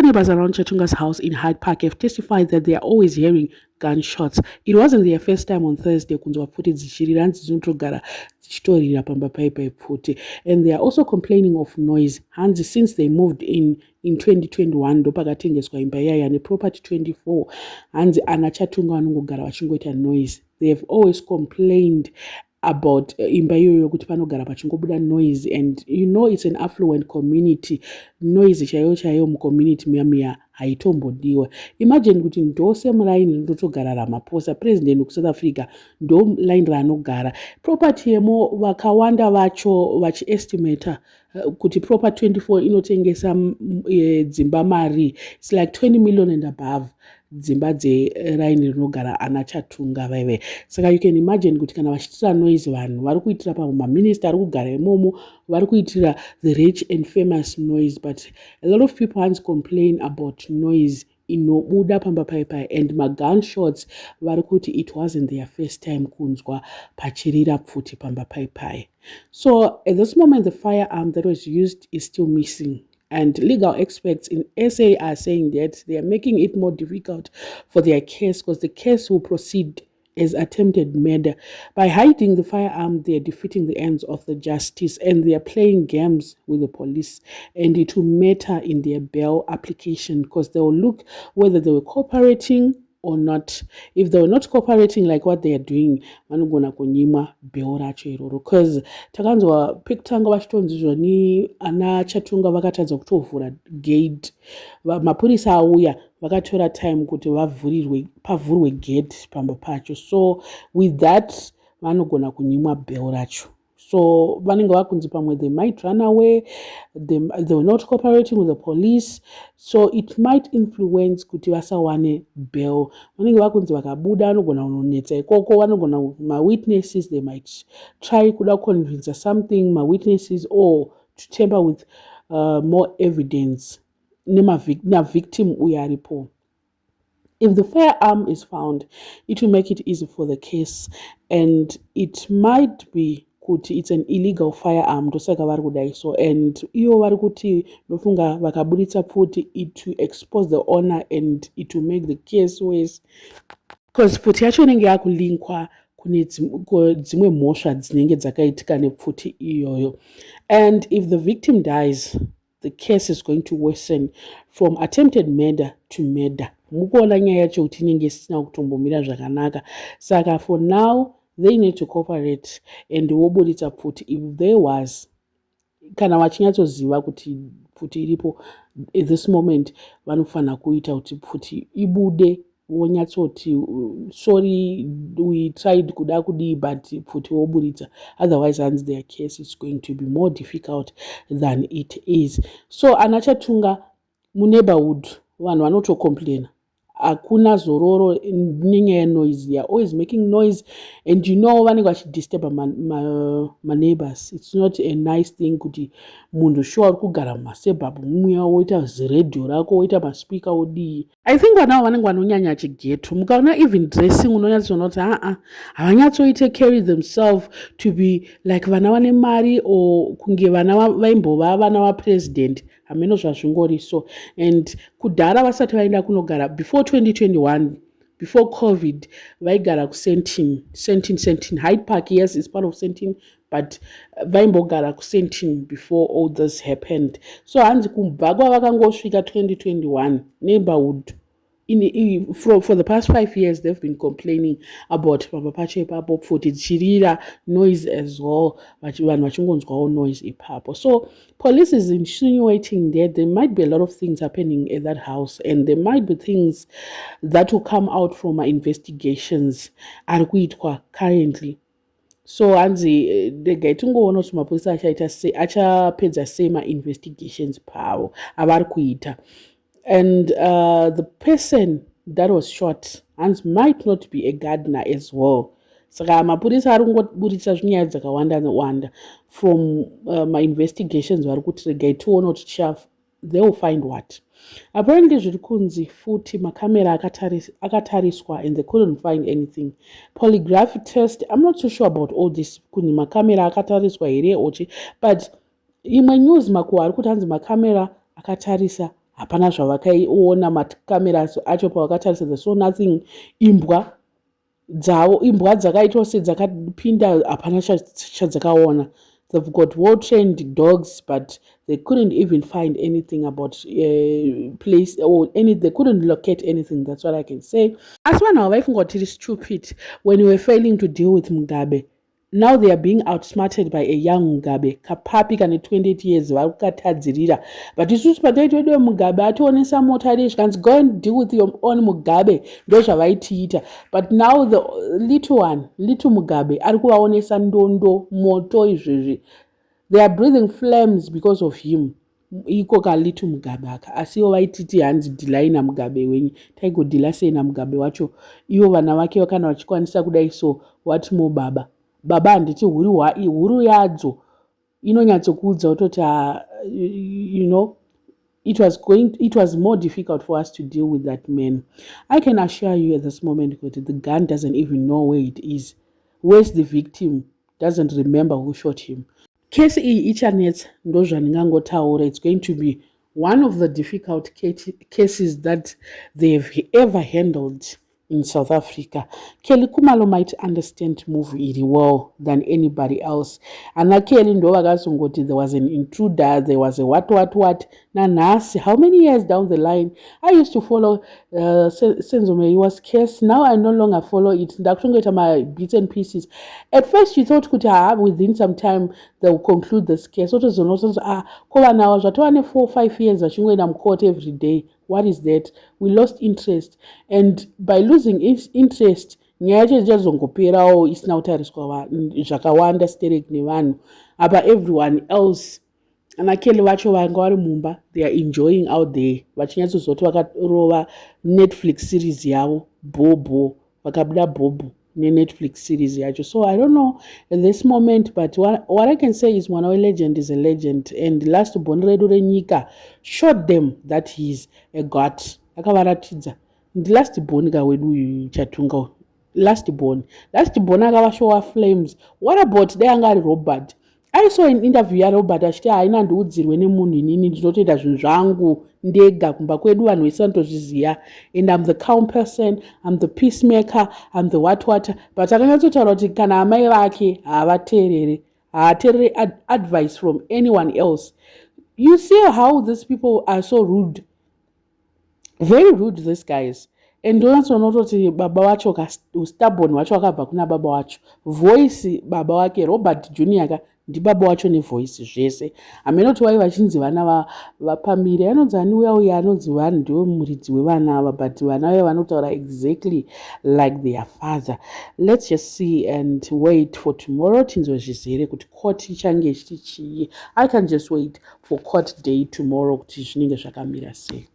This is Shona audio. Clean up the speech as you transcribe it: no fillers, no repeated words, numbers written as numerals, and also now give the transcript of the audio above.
Other neighbors around Chatunga's house in Hyde Park have testified that they are always hearing gunshots. It wasn't their first time on Thursday kunzwa futi dzichirira dzichitogara dzichitorira pamba paipai futi. And they are also complaining of noise. Hanzi, since they moved in 2021 ndopakatengeswa imba yaya neproperty 24, hanzi ana Chatunga vanongogara vachingoita noise. They have always complained about imba iyoyo kuti panogara pachingobuda noise, and you know it's an affluent community. Noise chaiyo mucommunity miyamiya haitombodiwa. Imagine kuti ndo semuraini rindotogara Ramaphosa, president weSouth Africa, ndo line raanogara. Property yemo vakawanda vacho vachiestimata kuti property 24 inotengesa dzimba mari, it's like 20 million and above. Dzimba dzeraini rinogara ana Chatunga vaive. Saka you can imagine kuti kana vachitira noise vanhu vari kuitira pamaminista ari kugara imomo, vari kuitira the rich and famous noise. But a lot of people hands complain about noise inobuda pamba paipai, and gunshots vari kuti it wasn't their first time kunzwa pachirira pfuti pamba paipai. So at this moment the firearm that was used is still missing. And legal experts in SA are saying that they are making it more difficult for their case because the case will proceed as attempted murder. By hiding the firearm, they are defeating the ends of the justice, and they are playing games with the police. And it will matter in their bail application because they will look whether they were cooperating or not. If they were not cooperating like what they are doing, vanogona kunyimwa bail racho iroro. Because takanzwa pekutanga vachitonzizwa ni ana Chatunga vakatadza kutovhura gate, mapurisa auya vakatora time kuti pavhurwe gate pamba pacho. So with that vanogona kunyimwa bail racho. So vanenge vakunzi pamwe they might run away, they were not cooperating with the police, so it might influence kuti vasawane bail. Vanenge vakunzi vakabuda vanogona kunonetsa ikoko, vanogona ma-witnesses, they might try kuda convince something, ma-witnesses, or to tamper with more evidence na victim uya aripo. If the firearm is found, it will make it easy for the case, and it might be kuti it's an illegal firearm tosaka vari kudai so, and iyo vari kuti ndofunga vakaburitsa pfuti it will expose the owner and it will make the case worse because pfuti yacho inenge yakulinkwa kune dzimwe mhosva dzinenge dzakaitika nepfuti iyoyo. And if the victim dies, the case is going to worsen from attempted murder to murder. Mukuona nyaya yacho kuti inenge isina kutombomira zvakanaka. Saka for now they need to cooperate and woburitsa pfuti if there was, kana vachinyatsoziva kuti pfuti iripo at this moment, vanofana kuita kuti pfuti ibude, vonyatsoti sorry we tried kuda kudii but pfuti woburitsa, otherwise hands their case is going to be more difficult than it is. So ana Chatunga muneighborhood vanhu vanotocomplaina hakuna zororo nenyaya noise. They are always making noise, and you know vanenge vachidisturb my neighbors. It's not a nice thing kuti munhu sure ari kugara mumasebhabu mumuya woita ziredio rako woita maspika wodii. I think vanavo vanenge vanonyanya chigeto, mukaona even dressing unonyatsoona kuti havanyatsoite carry themselves to be like vana vane mari or kunge vana vaimbova vana vapresident. Hameno zvazvingori so. And kudhara vasati vaenda kunogara before 2021, before COVID, vaigara kuSentin. Hyde Park, yes, it's part of Sentin, but vaimbogara kuSentin before all this happened. So hanzi kubva kwavakangosvika 2021 neighborhood for the past 5 years they've been complaining about pamba pacho ipapo pfuti dzichirira noise as well, vanhu vachingonzwawo noise ipapo. So police is insinuating that there might be a lot of things happening at that house, and there might be things that will come out from our investigations ari kuitwa currently. So hanzi ndega tingoona kuti mapurisa achapedza sei ma-investigations pavo avari kuita. And the person that was shot might not be a gardener as well. Saka mapurisa ari kungoburitsa zvinyaya dzakawanda from my investigations vari kuti regai tione kuti they will find what. Apparently zviri kunzi futi makamera akatariswa and they couldn't find anything. Polygraph test, I'm not so sure about all this kuni makamera akatariswa here ochi, but imwe news makuwa ari kuti hanzi makamera akatarisa hapana zvavakaiona makameras acho pavakatarisa the saw nothing. Imbwa dzakaitwa sedzakapinda hapana chadzakaona. They've got well-trained dogs, but they couldn't even find anything about place or they couldn't locate anything. That's what I can say. As one of got it stupid when we were failing to deal with Mugabe. Now they are being outsmarted by a young Mugabe. Kapapi kane 28 years vakatadzirira. But isusu pataitwedu Mugabe ationesa motari can go and deal with your own Mugabe. Ndozvavaitiita. But now the little Mugabe ari kuvaonesa ndondo moto izvezvi. They are breathing flames because of him. Iko little Mugabe aka asiwo vaititi hanzi dhilai naMugabe wenyu taigodhila sei naMugabe wacho ivo vana vake kana vachikwanisa kudai so what more baba handiti huru yadzo inonyatsokuudza kutoti it was more difficult for us to deal with that man. I can assure you at this moment that the gun doesn't even know where it is. Where's the victim? Doesn't remember who shot him. Case ichanet ndozvaningangotaura. It's going to be one of the difficult cases that they've ever handled in South Africa. Kelly Kumalo might understand movie really well than anybody else. And Kelly Ndovagazungoti, there was an intruder, there was a what. Nanasi, how many years down the line? I used to follow Senzo Meyiwa's case. Now I no longer follow it. Ndakuchongeta my bits and pieces. At first you thought within some time they will conclude this case. What is the nonsense? Kova now, 4 or 5 years, I'm court every day. What is that? We lost interest. And by losing interest, nyaje jazongoperawo isina kutariswa zvakawanda sterek nevanhu. But everyone else, anakeli vacho vanga vari mumba, they are enjoying out there. Vachinyatsozoti vakarova Netflix series yavo, Bobo, vakabuda Bobo. Netflix series yacho. So I don't know at this moment, but what I can say is Mwanawe legend is a legend, and last born Redu Renyika showed them that he's a god. Akavaratidza the last born gawedu chatunga last born akavashowa flames. What about Deangari Robert? I saw an interview yaRobert achiti haina ndiudzirwe nemunhu inini ndinotoita zvinhu zvangu ndega kumba kwedu vanhu vese vanotozviziva, and I'm the calm person, I'm the peacemaker, I'm the what, but akanyatsotaura kuti kana amai vake havateerere advice from anyone else. You see how these people are so rude, very rude, these guys. And ndonatsoonototi baba wacho stubborn wacho akabva kuna baba wacho, voice baba wake Robert Junior ndibaba wacho nevoice zvese. Amenoti wai vachinzi vana vapamire anonzi uya anonzi vanhu ndiwo muridzi wevana ava, but vana ve vanotaura exactly like their father. Let's just see and wait for tomorrow tinzozvizere kuti court ichange chiti chii. I can just wait for court day tomorrow kuti zvinenge zvakamira sei.